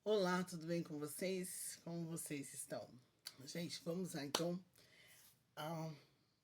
Olá, tudo bem com vocês? Como vocês estão? Gente, vamos lá então a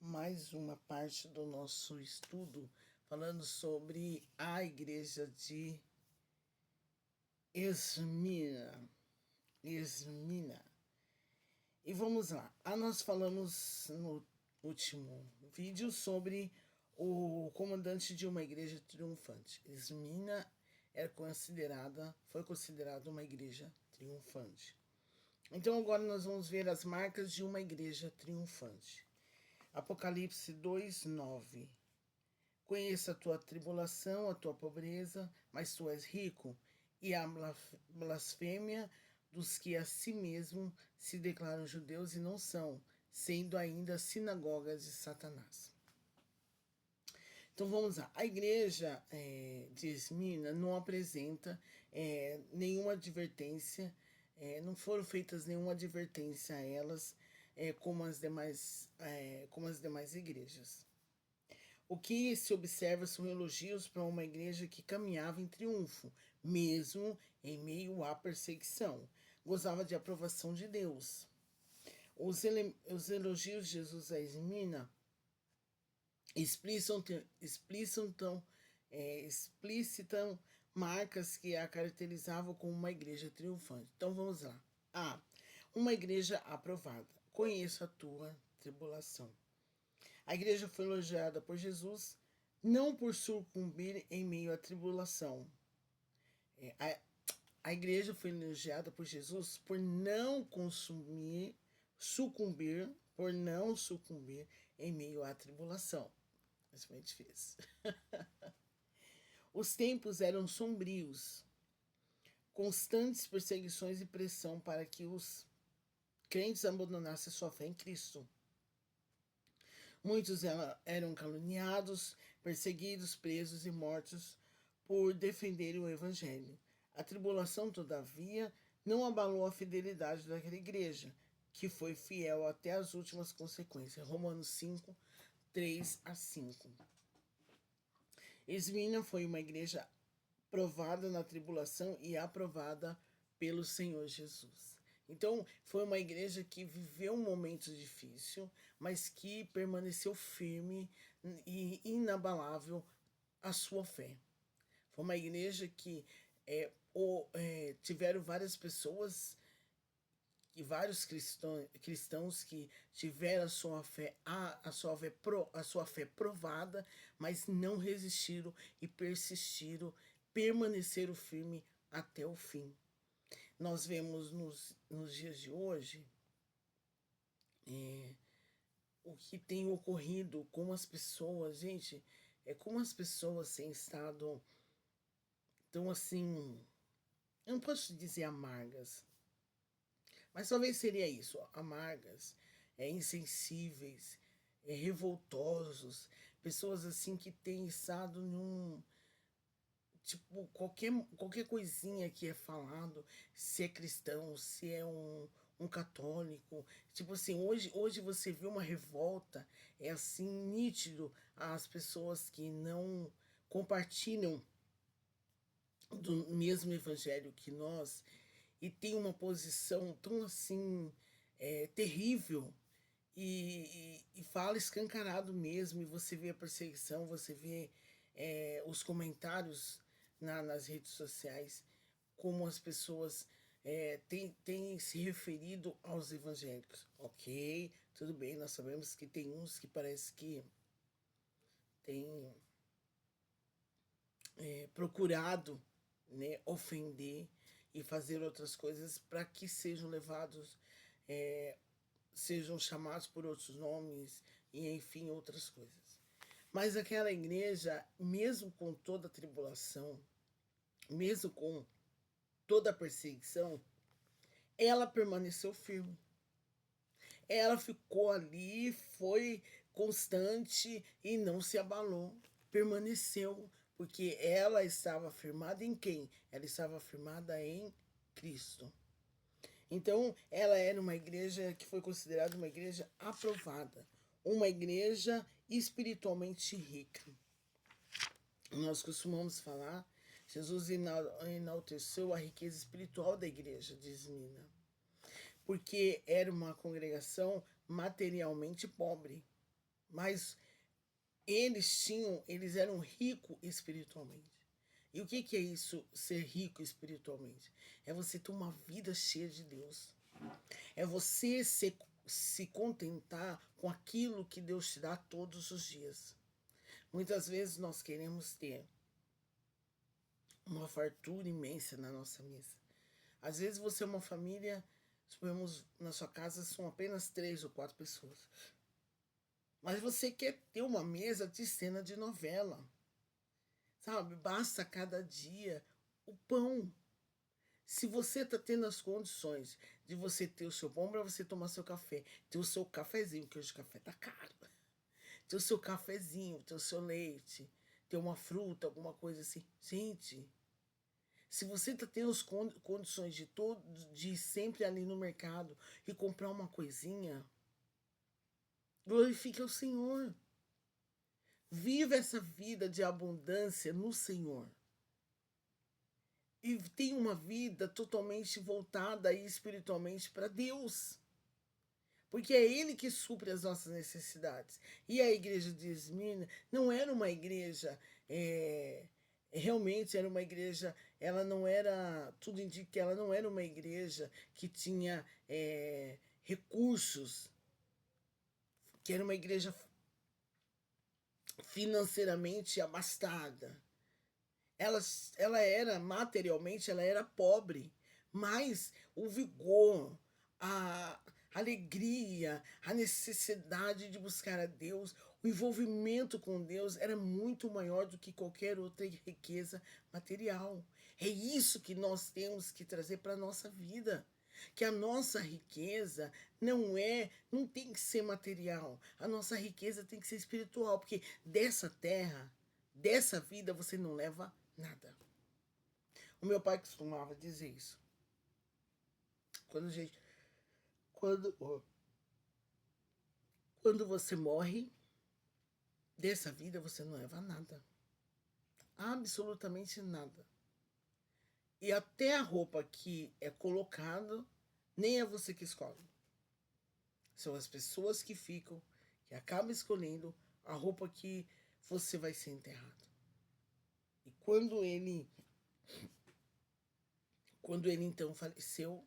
mais uma parte do nosso estudo falando sobre a igreja de Esmina. Esmina. E vamos lá. Nós falamos no último vídeo sobre o comandante de uma igreja triunfante. Esmina foi considerada uma igreja triunfante. Então agora nós vamos ver as marcas de uma igreja triunfante. Apocalipse 2:9. Conheça a tua tribulação, a tua pobreza, mas tu és rico, e a blasfêmia dos que a si mesmo se declaram judeus e não são, sendo ainda sinagogas de Satanás. Então vamos lá. A igreja de Esmina não apresenta nenhuma advertência, não foram feitas nenhuma advertência a elas, como as demais igrejas. O que se observa são elogios para uma igreja que caminhava em triunfo, mesmo em meio à perseguição. Gozava de aprovação de Deus. Os elogios de Jesus a Esmina explicitam marcas que a caracterizavam como uma igreja triunfante. Então vamos lá. Uma igreja aprovada. Conheço a tua tribulação. A igreja foi elogiada por Jesus não por sucumbir em meio à tribulação. A igreja foi elogiada por Jesus por não sucumbir em meio à tribulação. Isso foi difícil. Os tempos eram sombrios, constantes perseguições e pressão para que os crentes abandonassem sua fé em Cristo. Muitos eram caluniados, perseguidos, presos e mortos por defenderem o Evangelho. A tribulação, todavia, não abalou a fidelidade daquela igreja, que foi fiel até as últimas consequências. Romanos 5, 3-5. Esmina foi uma igreja provada na tribulação e aprovada pelo Senhor Jesus. Então, foi uma igreja que viveu um momento difícil, mas que permaneceu firme e inabalável a sua fé. Foi uma igreja que tiveram várias pessoas e vários cristãos que tiveram a sua fé provada, mas não resistiram e permaneceram firmes até o fim. Nós vemos nos dias de hoje o que tem ocorrido com as pessoas, gente, como as pessoas têm estado tão assim, eu não posso dizer amargas, mas talvez seria isso, amargas, insensíveis, revoltosos, pessoas assim que têm estado num, tipo, qualquer coisinha que é falado, se é cristão, se é um católico, tipo assim, hoje você vê uma revolta, é assim, nítido as pessoas que não compartilham do mesmo evangelho que nós e tem uma posição tão assim terrível e fala escancarado mesmo, e você vê a perseguição, você vê os comentários nas redes sociais, como as pessoas têm se referido aos evangélicos. Ok, tudo bem, nós sabemos que tem uns que parece que tem procurado, né, ofender e fazer outras coisas para que sejam levados, sejam chamados por outros nomes e enfim outras coisas. Mas aquela igreja, mesmo com toda a tribulação, mesmo com toda a perseguição, ela permaneceu firme. Ela ficou ali, foi constante e não se abalou. Permaneceu, porque ela estava firmada em quem? Ela estava firmada em Cristo. Então, ela era uma igreja que foi considerada uma igreja aprovada, uma igreja espiritualmente rica. Nós costumamos falar, Jesus enalteceu a riqueza espiritual da igreja de Esmina, porque era uma congregação materialmente pobre, mas eles eram ricos espiritualmente. E o que é isso, ser rico espiritualmente? É você ter uma vida cheia de Deus. É você se contentar com aquilo que Deus te dá todos os dias. Muitas vezes nós queremos ter uma fartura imensa na nossa mesa. Às vezes você é uma família, suponhamos, na sua casa são apenas 3 ou 4 pessoas. Mas você quer ter uma mesa de cena de novela. Sabe? Basta cada dia o pão. Se você está tendo as condições de você ter o seu pão para você tomar seu café, ter o seu cafezinho, porque hoje o café tá caro, ter o seu cafezinho, ter o seu leite, ter uma fruta, alguma coisa assim. Gente, se você está tendo as condições de ir sempre ali no mercado e comprar uma coisinha, glorifique ao Senhor. Viva essa vida de abundância no Senhor. E tenha uma vida totalmente voltada espiritualmente para Deus. Porque é Ele que supre as nossas necessidades. E a igreja de Esmirna não era uma igreja, realmente era uma igreja, ela não era, tudo indica que ela não era uma igreja que tinha recursos, que era uma igreja financeiramente abastada. Ela era, materialmente, ela era pobre, mas o vigor, a alegria, a necessidade de buscar a Deus, o envolvimento com Deus era muito maior do que qualquer outra riqueza material. É isso que nós temos que trazer para a nossa vida. Que a nossa riqueza não tem que ser material. A nossa riqueza tem que ser espiritual, porque dessa terra, dessa vida, você não leva nada. O meu pai costumava dizer isso. Quando você morre, dessa vida você não leva nada. Absolutamente nada. E até a roupa que é colocada, nem é você que escolhe. São as pessoas que ficam, que acabam escolhendo a roupa que você vai ser enterrado. E quando ele então faleceu,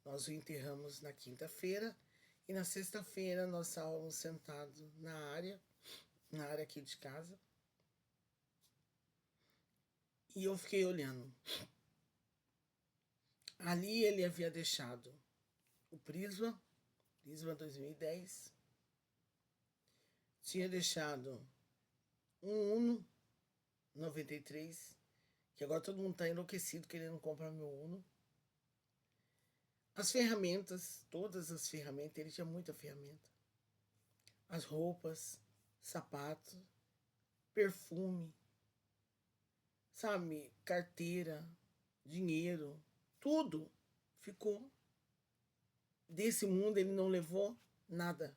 nós o enterramos na quinta-feira e na sexta-feira nós estávamos sentados na área aqui de casa. E eu fiquei olhando. Ali ele havia deixado o Prisma 2010. Tinha deixado um Uno 93, que agora todo mundo está enlouquecido querendo comprar meu Uno. As ferramentas, todas as ferramentas, ele tinha muita ferramenta. As roupas, sapatos, perfume, sabe, carteira, dinheiro, tudo ficou. Desse mundo ele não levou nada.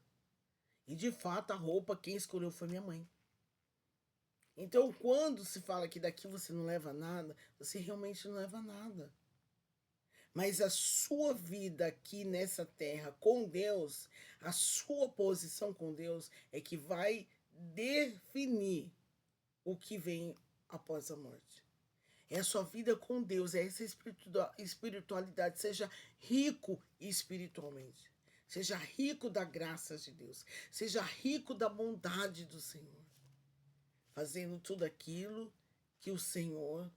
E de fato a roupa quem escolheu foi minha mãe. Então quando se fala que daqui você não leva nada, você realmente não leva nada. Mas a sua vida aqui nessa terra com Deus, a sua posição com Deus é que vai definir o que vem após a morte. É a sua vida com Deus, é essa espiritualidade. Seja rico espiritualmente. Seja rico da graça de Deus. Seja rico da bondade do Senhor. Fazendo tudo aquilo que o Senhor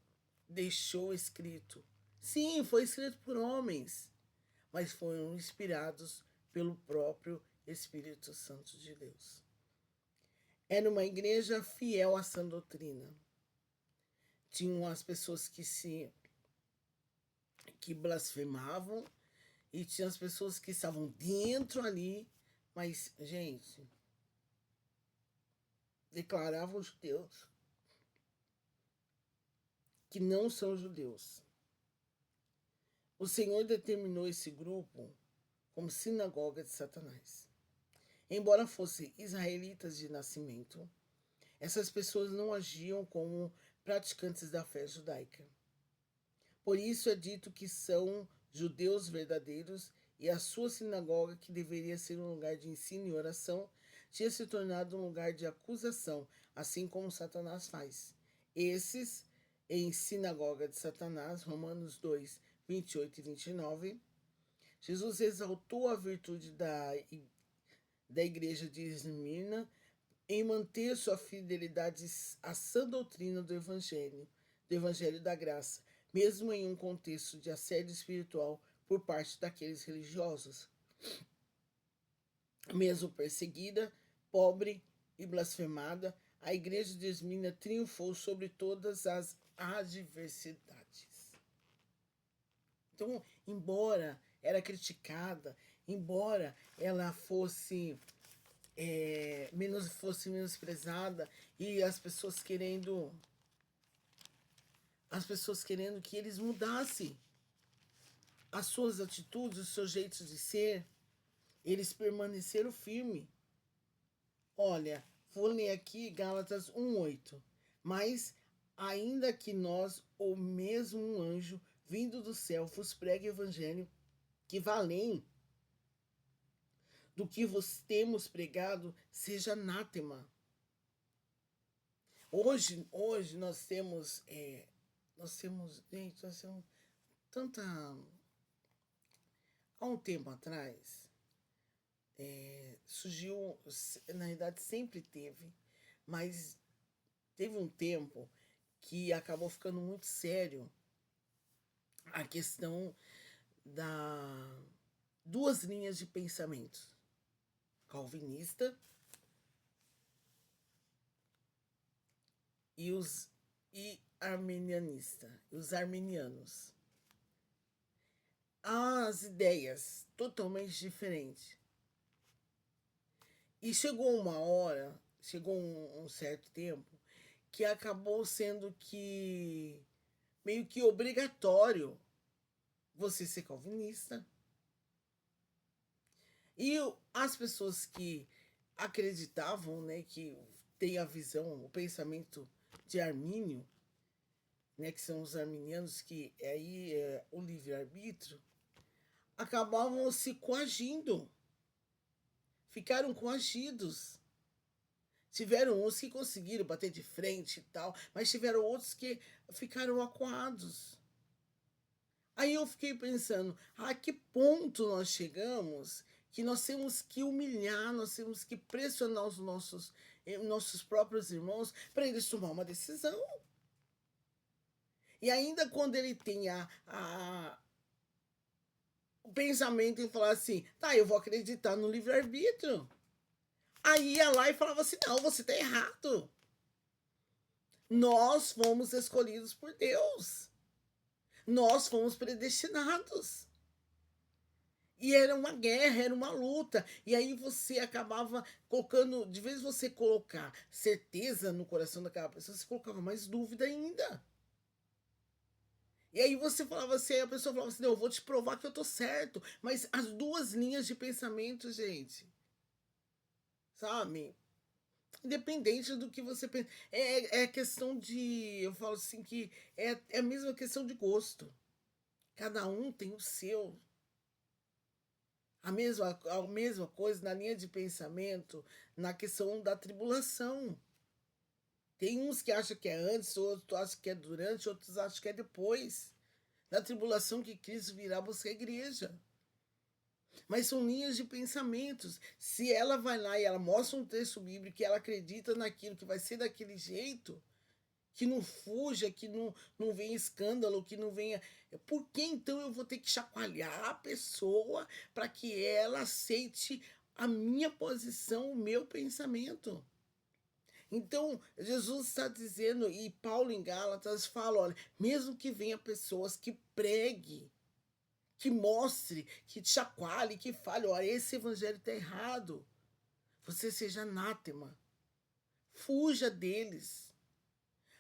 deixou escrito. Sim, foi escrito por homens, mas foram inspirados pelo próprio Espírito Santo de Deus. Era uma igreja fiel à sã doutrina. Tinham as pessoas que blasfemavam e tinha as pessoas que estavam dentro ali, mas, gente, declaravam os judeus que não são judeus. O Senhor determinou esse grupo como sinagoga de Satanás. Embora fossem israelitas de nascimento, Essas pessoas não agiam como praticantes da fé judaica. Por isso é dito que são judeus verdadeiros e a sua sinagoga, que deveria ser um lugar de ensino e oração, tinha se tornado um lugar de acusação, assim como Satanás faz. Esses, em sinagoga de Satanás, Romanos 2, 28 e 29, Jesus exaltou a virtude da igreja de Esmirna em manter sua fidelidade à sã doutrina do Evangelho da Graça, mesmo em um contexto de assédio espiritual por parte daqueles religiosos. Mesmo perseguida, pobre e blasfemada, a igreja de Esmirna triunfou sobre todas as adversidades. Então, embora era criticada, embora ela fosse menosprezada e as pessoas querendo que eles mudassem as suas atitudes, os seus jeitos de ser, eles permaneceram firmes. Olha, vou ler aqui Gálatas 1:8. Mas ainda que nós, ou mesmo um anjo vindo do céu, vos pregue o evangelho que vá além do que vos temos pregado, seja anátema. Hoje nós temos tanta. Há um tempo atrás, surgiu, na verdade sempre teve, mas teve um tempo que acabou ficando muito sério a questão da duas linhas de pensamento, calvinista e arminianista, os arminianos. As ideias totalmente diferentes. E chegou um certo tempo, que acabou sendo que meio que obrigatório você ser calvinista. E as pessoas que acreditavam, né, que tem a visão, o pensamento de Armínio, né, que são os arminianos, que aí é o livre-arbítrio, acabavam se coagindo, ficaram coagidos. Tiveram uns que conseguiram bater de frente e tal, mas tiveram outros que ficaram acuados. Aí eu fiquei pensando, a que ponto nós chegamos que nós temos que humilhar, nós temos que pressionar os nossos próprios irmãos para eles tomar uma decisão. E ainda quando ele tem o pensamento em falar assim, tá, eu vou acreditar no livre-arbítrio. Aí ia lá e falava assim, não, você tá errado. Nós fomos escolhidos por Deus. Nós fomos predestinados. E era uma guerra, era uma luta. E aí você acabava colocando, de vez você colocar certeza no coração daquela pessoa, você colocava mais dúvida ainda. E aí você falava assim, a pessoa falava assim, não, eu vou te provar que eu tô certo. Mas as duas linhas de pensamento, gente, sabe? Independente do que você pensa. É questão de. Eu falo assim que é a mesma questão de gosto. Cada um tem o seu. A mesma coisa na linha de pensamento, na questão da tribulação. Tem uns que acham que é antes, outros acham que é durante, outros acham que é depois. Da tribulação que Cristo virá buscar a igreja. Mas são linhas de pensamentos. Se ela vai lá e ela mostra um texto bíblico que ela acredita naquilo, que vai ser daquele jeito, que não fuja, que não venha escândalo, que não venha. Por que então eu vou ter que chacoalhar a pessoa para que ela aceite a minha posição, o meu pensamento? Então, Jesus está dizendo, e Paulo em Gálatas fala, olha, mesmo que venha pessoas que pregue, que mostre, que chacoalhe, que fale, olha, esse evangelho está errado. Você seja anátema. Fuja deles.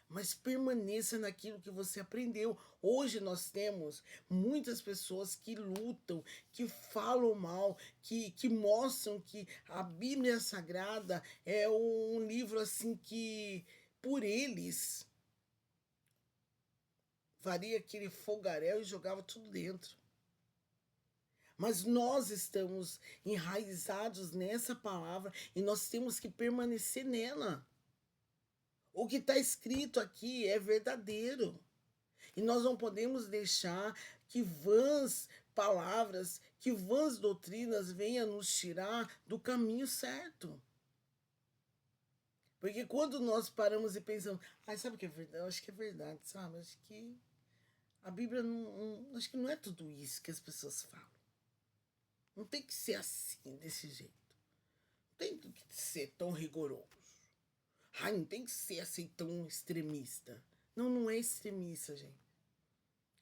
mas permaneça naquilo que você aprendeu. Hoje nós temos muitas pessoas que lutam, que falam mal, que mostram que a Bíblia Sagrada é um livro assim que, por eles, faria aquele fogaréu e jogava tudo dentro. Mas nós estamos enraizados nessa palavra e nós temos que permanecer nela. O que está escrito aqui é verdadeiro. E nós não podemos deixar que vãs palavras, que vãs doutrinas venham nos tirar do caminho certo. Porque quando nós paramos e pensamos, sabe o que é verdade? Eu acho que é verdade, sabe? Acho que a Bíblia acho que não é tudo isso que as pessoas falam. Não tem que ser assim, desse jeito. Não tem que ser tão rigoroso. Não tem que ser assim tão extremista. Não, não é extremista, gente.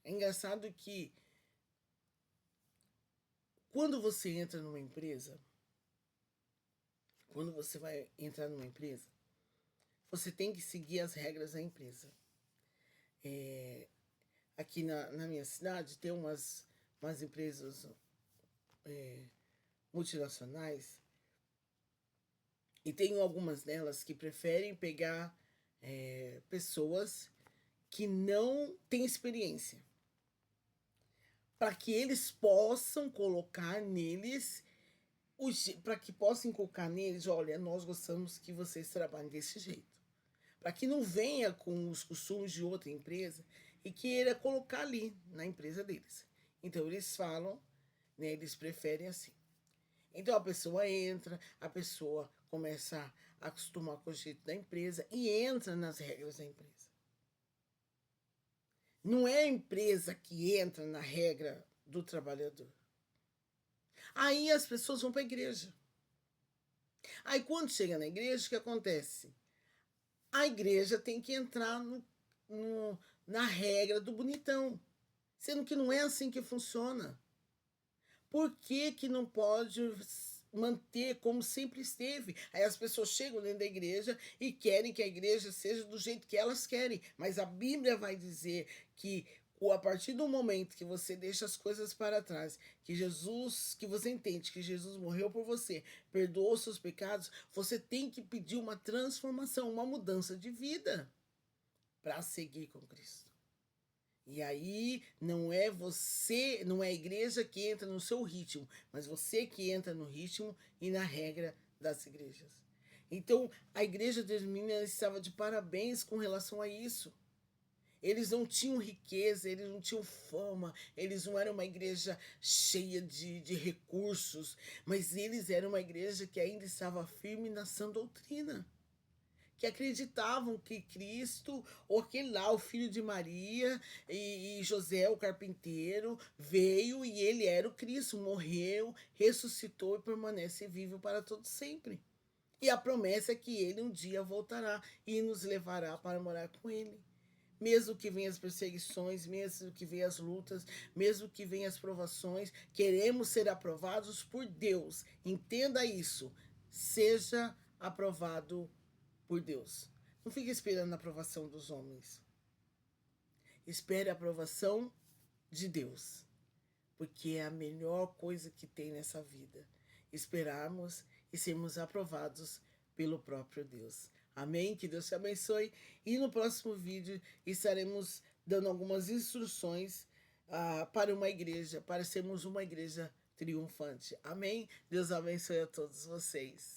É engraçado que quando você entra numa empresa, quando você vai entrar numa empresa, você tem que seguir as regras da empresa. Aqui na minha cidade tem umas empresas multinacionais e tem algumas delas que preferem pegar pessoas que não têm experiência, para que eles possam colocar neles, para que possam colocar neles, olha, nós gostamos que vocês trabalhem desse jeito. Para que não venha com os costumes de outra empresa e queira colocar ali na empresa deles. Então eles falam, né, eles preferem assim. Então a pessoa entra, a pessoa começa a acostumar com o jeito da empresa e entra nas regras da empresa. Não é a empresa que entra na regra do trabalhador. Aí as pessoas vão para a igreja. Aí quando chega na igreja, o que acontece? A igreja tem que entrar na regra do bonitão. Sendo que não é assim que funciona. Por que não pode manter como sempre esteve? Aí as pessoas chegam dentro da igreja e querem que a igreja seja do jeito que elas querem. Mas a Bíblia vai dizer que a partir do momento que você deixa as coisas para trás, que você entende que Jesus morreu por você, perdoou os seus pecados, você tem que pedir uma transformação, uma mudança de vida para seguir com Cristo. E aí não é você, não é a igreja que entra no seu ritmo, mas você que entra no ritmo e na regra das igrejas. Então a igreja de Esmirna estava de parabéns com relação a isso. Eles não tinham riqueza, eles não tinham fama, eles não eram uma igreja cheia de recursos, mas eles eram uma igreja que ainda estava firme na sã doutrina, que acreditavam que Cristo, ou aquele lá, o filho de Maria e José, o carpinteiro, veio e ele era o Cristo, morreu, ressuscitou e permanece vivo para todo sempre. E a promessa é que ele um dia voltará e nos levará para morar com ele. Mesmo que venham as perseguições, mesmo que venham as lutas, mesmo que venham as provações, queremos ser aprovados por Deus. Entenda isso. Seja aprovado por Deus. Não fique esperando a aprovação dos homens. Espere a aprovação de Deus. Porque é a melhor coisa que tem nessa vida. Esperarmos e sermos aprovados pelo próprio Deus. Amém? Que Deus te abençoe. E no próximo vídeo estaremos dando algumas instruções para uma igreja, para sermos uma igreja triunfante. Amém? Deus abençoe a todos vocês.